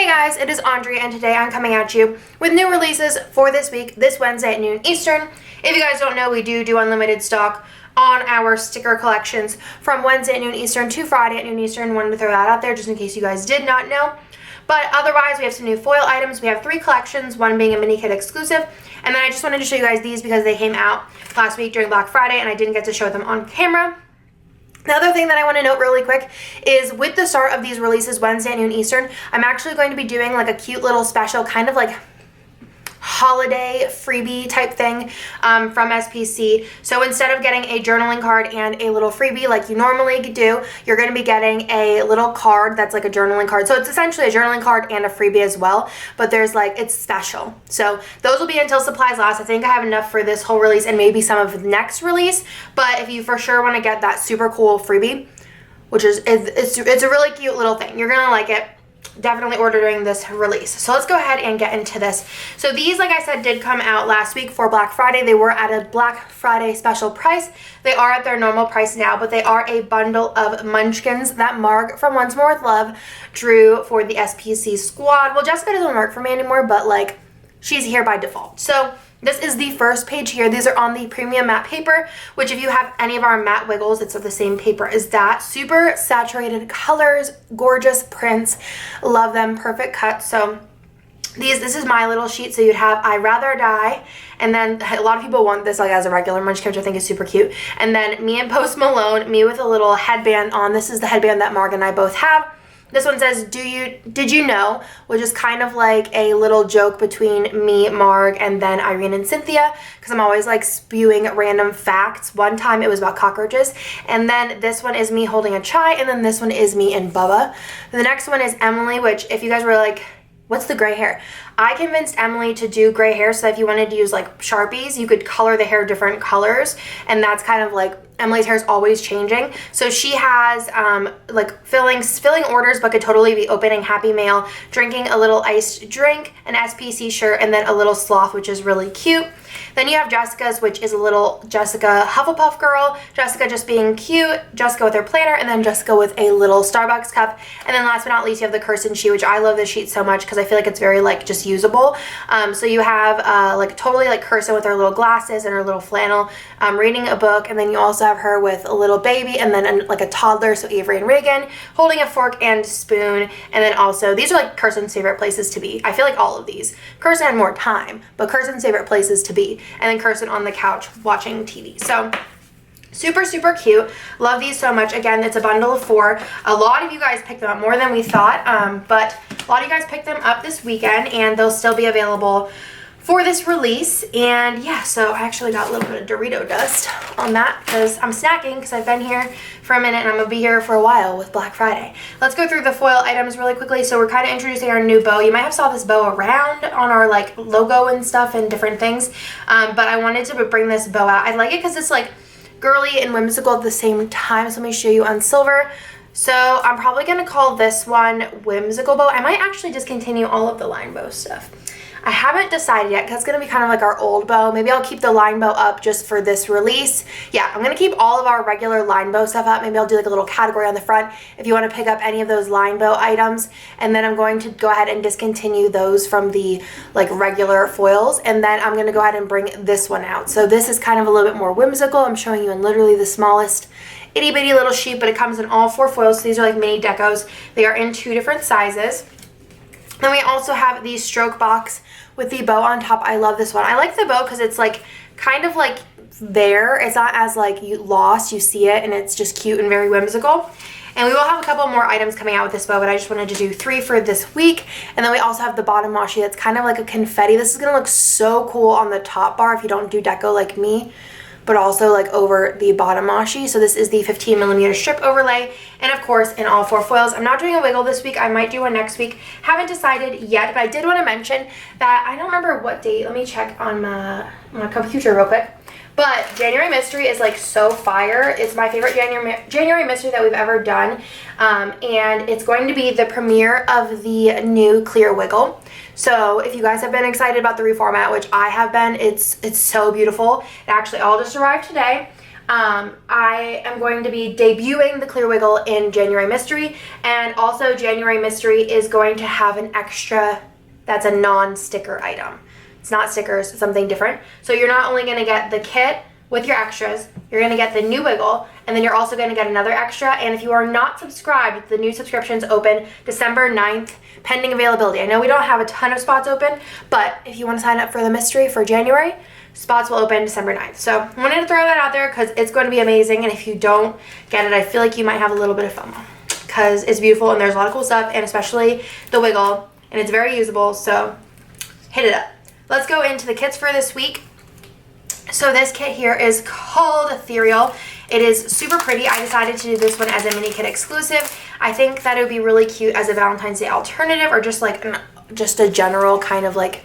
Hey guys, it is Andrea and today I'm coming at you with new releases for this week, this Wednesday at noon Eastern. If you guys don't know, we do unlimited stock on our sticker collections from Wednesday at noon Eastern to Friday at noon Eastern. Wanted to throw that out there just in case you guys did not know. But otherwise, we have some new foil items. We have 3 collections, one being a mini kit exclusive. And then I just wanted to show you guys these because they came out last week during Black Friday and I didn't get to show them on camera. The other thing that I want to note really quick is with the start of these releases Wednesday at noon Eastern, I'm actually going to be doing like a cute little special kind of like holiday freebie type thing from SPC. So instead of getting a journaling card and a little freebie like you normally do, you're going to be getting a little card that's like a journaling card. So it's essentially a journaling card and a freebie as well, but there's like, it's special. So those will be until supplies last. I think I have enough for this whole release and maybe some of the next release, but if you for sure want to get that super cool freebie, which is it's a really cute little thing, you're gonna like it. Definitely order during this release. So let's go ahead and get into this. So these, like I said, did come out last week for Black Friday. They were at a Black Friday special price. They are at their normal price now, but they are a bundle of munchkins that Marg from Once More With Love drew for the SPC squad. Well, Jessica doesn't work for me anymore, but like she's here by default. So this is the first page here. These are on the premium matte paper, which if you have any of our matte wiggles, it's of the same paper as that. Super saturated colors, gorgeous prints. Love them, perfect cut. So this is my little sheet. So you'd have I Rather Die, and then a lot of people want this like as a regular munchkin, which I think is super cute. And then me and Post Malone, me with a little headband on. This is the headband that Marg and I both have. This one says, did you know, which is kind of like a little joke between me, Marg, and then Irene and Cynthia, because I'm always like spewing random facts. One time it was about cockroaches, and then this one is me holding a chai, and then this one is me and Bubba. The next one is Emily, which if you guys were like, what's the gray hair? I convinced Emily to do gray hair, so if you wanted to use like Sharpies, you could color the hair different colors, and that's kind of like, Emily's hair is always changing. So she has like filling orders, but could totally be opening Happy Mail, drinking a little iced drink, an SPC shirt, and then a little sloth, which is really cute. Then you have Jessica's, which is a little Jessica Hufflepuff girl, Jessica just being cute, Jessica with her planner, and then Jessica with a little Starbucks cup. And then last but not least, you have the Kirsten sheet, which I love this sheet so much because I feel like it's very like just usable. So you have like totally like Kirsten with her little glasses and her little flannel reading a book, and then you also have her with a little baby and then like a toddler, so Avery and Reagan, holding a fork and spoon. And then also, these are like Kirsten's favorite places to be. I feel like all of these. Kirsten had more time, but Kirsten's favorite places to be. And then Kirsten on the couch watching TV. So super, super cute. Love these so much. Again, it's a bundle of 4. A lot of you guys picked them up, more than we thought, but a lot of you guys picked them up this weekend and they'll still be available for this release. And yeah, so I actually got a little bit of Dorito dust on that because I'm snacking because I've been here for a minute and I'm gonna be here for a while with Black Friday. Let's go through the foil items really quickly. So we're kind of introducing our new bow. You might have saw this bow around on our like logo and stuff and different things, but I wanted to bring this bow out. I like it because it's like girly and whimsical at the same time. So let me show you on silver. So I'm probably gonna call this one Whimsical Bow. I might actually discontinue all of the line bow stuff. I haven't decided yet because it's going to be kind of like our old bow. Maybe I'll keep the line bow up just for this release. Yeah, I'm going to keep all of our regular line bow stuff up. Maybe I'll do like a little category on the front if you want to pick up any of those line bow items. And then I'm going to go ahead and discontinue those from the like regular foils. And then I'm going to go ahead and bring this one out. So this is kind of a little bit more whimsical. I'm showing you in literally the smallest itty bitty little sheet, but it comes in all 4 foils. So these are like mini decos. They are in 2 different sizes. Then we also have the stroke box with the bow on top. I love this one. I like the bow because it's like kind of like there. It's not as like lost. You see it and it's just cute and very whimsical. And we will have a couple more items coming out with this bow, but I just wanted to do 3 for this week. And then we also have the bottom washi that's kind of like a confetti. This is going to look so cool on the top bar if you don't do deco like me, but also like over the bottom washi. So this is the 15mm strip overlay, and of course in all 4 foils. I'm not doing a wiggle this week. I might do one next week. Haven't decided yet, but I did want to mention that I don't remember what date. Let me check on my computer real quick. But January Mystery is like so fire. It's my favorite January Mystery that we've ever done. And it's going to be the premiere of the new clear wiggle. So if you guys have been excited about the reformat, which I have been, it's so beautiful. It actually all just arrived today. I am going to be debuting the Clear Wiggle in January Mystery, and also January Mystery is going to have an extra that's a non-sticker item. It's not stickers, it's something different. So you're not only going to get the kit with your extras, you're going to get the new wiggle, and then you're also going to get another extra. And if you are not subscribed, the new subscriptions open December 9th, pending availability. I know we don't have a ton of spots open, but if you want to sign up for the mystery for January, spots will open December 9th. So I wanted to throw that out there because it's going to be amazing, and if you don't get it, I feel like you might have a little bit of FOMO because it's beautiful and there's a lot of cool stuff, and especially the wiggle, and it's very usable, so hit it up. Let's go into the kits for this week. So this kit here is called Ethereal. It is super pretty. I decided to do this one as a mini kit exclusive. I think that it would be really cute as a Valentine's Day alternative, or just like just a general kind of like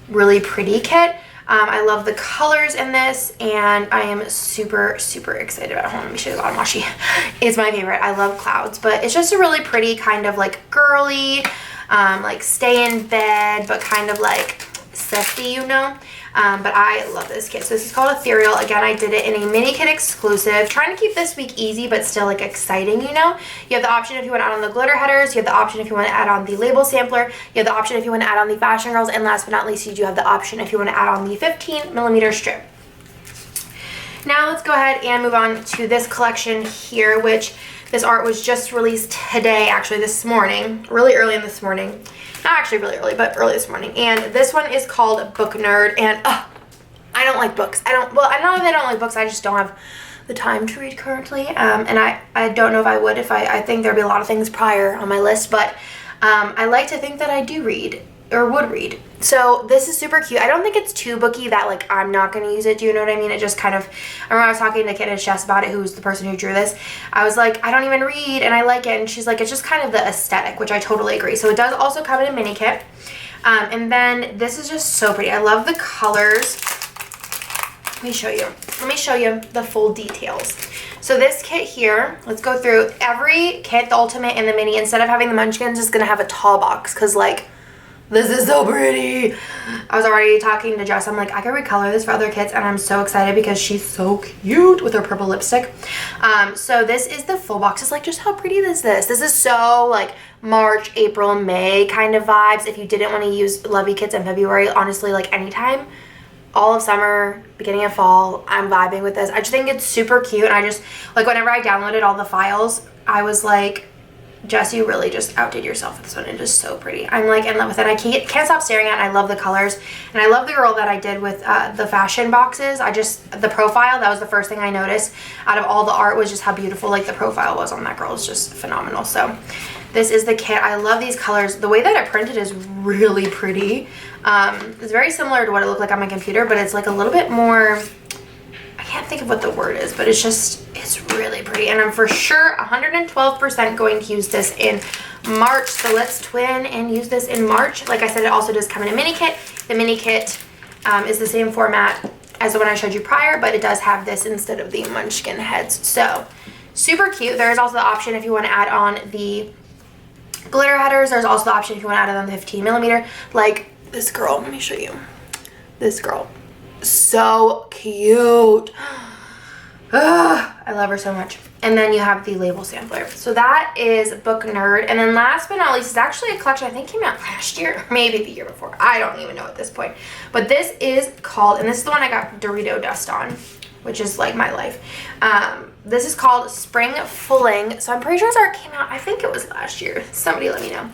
really pretty kit. I love the colors in this, and I am super, super excited about it. Hold on, let me show you the bottom washi. It's my favorite. I love clouds, but it's just a really pretty kind of like girly, like stay in bed, but kind of like sassy, you know. But I love this kit. So this is called Ethereal. Again, I did it in a mini kit exclusive. Trying to keep this week easy, but still like exciting, you know. You have the option if you want to add on the glitter headers. You have the option if you want to add on the label sampler. You have the option if you want to add on the fashion girls. And last but not least, you do have the option if you want to add on the 15mm strip. Now let's go ahead and move on to this collection here, which this art was just released today, actually this morning, really early in this morning. Not actually really early, but early this morning. And this one is called Book Nerd. And I don't like books. I don't know if I don't like books. I just don't have the time to read currently. And I don't know if I would. I think there'd be a lot of things prior on my list. But I like to think that I do read, or would read. So this is super cute. I don't think it's too booky that like I'm not going to use it. Do you know what I mean? It just kind of, I remember I was talking to Kit and Jess about it, who's the person who drew this. I was like, I don't even read and I like it. And she's like, it's just kind of the aesthetic, which I totally agree. So it does also come in a mini kit. And then this is just so pretty. I love the colors. Let me show you the full details. So this kit here, let's go through every kit, the ultimate and the mini, instead of having the munchkins, is going to have a tall box. Cause like, this is so pretty. I was already talking to Jess. I'm like, I could recolor this for other kits, and I'm so excited because she's so cute with her purple lipstick. So this is the full box. It's like, just how pretty is this? This is so like March, April, May kind of vibes. If you didn't want to use Lovey Kits in February, honestly, like anytime, all of summer, beginning of fall, I'm vibing with this. I just think it's super cute, and I just, like, whenever I downloaded all the files, I was like, Jess, you really just outdid yourself with this one. It's just so pretty. I'm like in love with it. I can't stop staring at it. I love the colors, and I love the girl that I did with the fashion boxes. The profile, that was the first thing I noticed out of all the art, was just how beautiful like the profile was on that girl. It's just phenomenal. So this is the kit. I love these colors. The way that it printed is really pretty. It's very similar to what it looked like on my computer, but it's like a little bit more, I can't think of what the word is, but it's really pretty. And I'm for sure 112% going to use this in March. So let's twin and use this in March. Like I said, it also does come in a mini kit. The mini kit is the same format as the one I showed you prior, but it does have this instead of the munchkin heads. So super cute. There's also the option if you want to add on the glitter headers. There's also the option if you want to add on the 15mm. Like this girl, let me show you. This girl. So cute. I love her so much. And then you have the label sampler. So that is Book Nerd. And then last but not least, it's actually a collection I think came out last year, or maybe the year before. I don't even know at this point. But this is called, and this is the one I got Dorito dust on, which is like my life. This is called Spring Fulling. So I'm pretty sure this art came out, I think it was last year. Somebody let me know.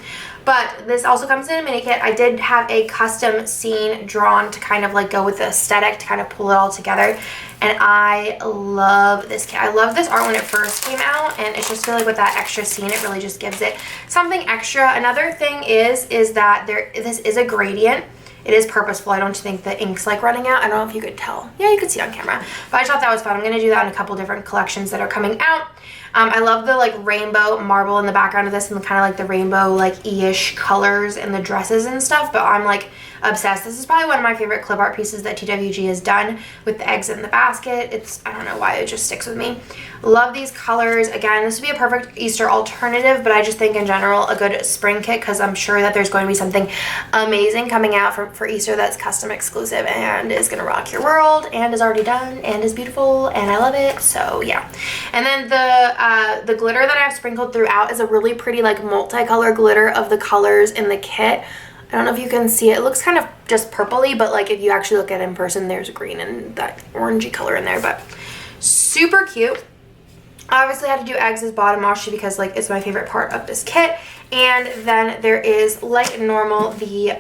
But this also comes in a mini kit. I did have a custom scene drawn to kind of like go with the aesthetic, to kind of pull it all together. And I love this kit. I love this art when it first came out, and it's just feel like with that extra scene, it really just gives it something extra. Another thing is that this is a gradient. It is purposeful. I don't think the ink's like running out. I don't know if you could tell. Yeah, you could see on camera. But I thought that was fun. I'm going to do that in a couple different collections that are coming out. I love the like rainbow marble in the background of this and kind of like the rainbow like ish colors in the dresses and stuff, but I'm like obsessed. This is probably one of my favorite clip art pieces that TWG has done with the eggs in the basket. It's, I don't know why, it just sticks with me. Love these colors. Again, this would be a perfect Easter alternative, but I just think in general a good spring kit, because I'm sure that there's going to be something amazing coming out for Easter that's custom exclusive and is going to rock your world and is already done and is beautiful and I love it. So yeah. And then the glitter that I've sprinkled throughout is a really pretty like multicolor glitter of the colors in the kit. I don't know if you can see it. It looks kind of just purpley, but like if you actually look at it in person, there's green and that orangey color in there, but super cute. I obviously had to do eggs as bottom washi because like it's my favorite part of this kit. And then there is like normal the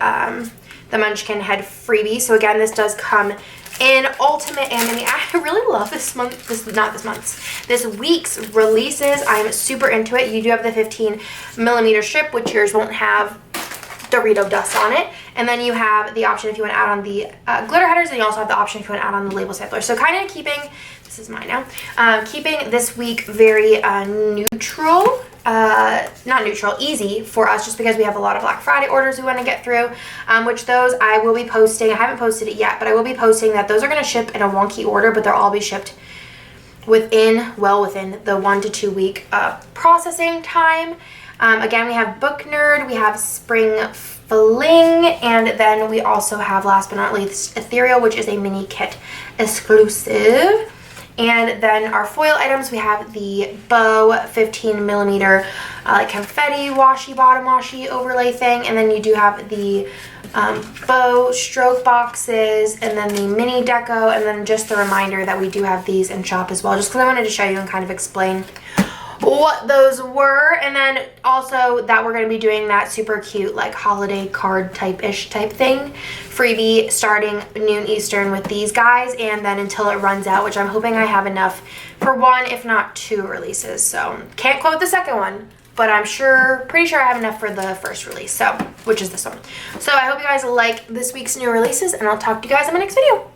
Munchkin head freebie. So again, this does come in ultimate and mini. I really love this week's releases. I'm super into it. You do have the 15mm strip, which yours won't have Dorito dust on it, and then you have the option if you want to add on the glitter headers, and you also have the option if you want to add on the label sampler. So kind of keeping, this is mine now, keeping this week very neutral, not neutral, easy for us, just because we have a lot of Black Friday orders we want to get through, which those I will be posting. I haven't posted it yet, but I will be posting that those are going to ship in a wonky order, but they'll all be shipped within the 1 to 2 week processing time. Again, we have Book Nerd, we have Spring Fling, and then we also have, last but not least, Ethereal, which is a mini kit exclusive. And then our foil items, we have the Bow 15mm like confetti washi, bottom washi overlay thing, and then you do have the Bow stroke boxes, and then the mini deco, and then just the reminder that we do have these in shop as well, just because I wanted to show you and kind of explain what those were. And then also that we're going to be doing that super cute like holiday card type thing freebie starting noon Eastern with these guys, and then until it runs out, which I'm hoping I have enough for 1 if not 2 releases. So can't quote the second one, but I'm pretty sure I have enough for the first release, so which is this one. So I hope you guys like this week's new releases, and I'll talk to you guys in my next video.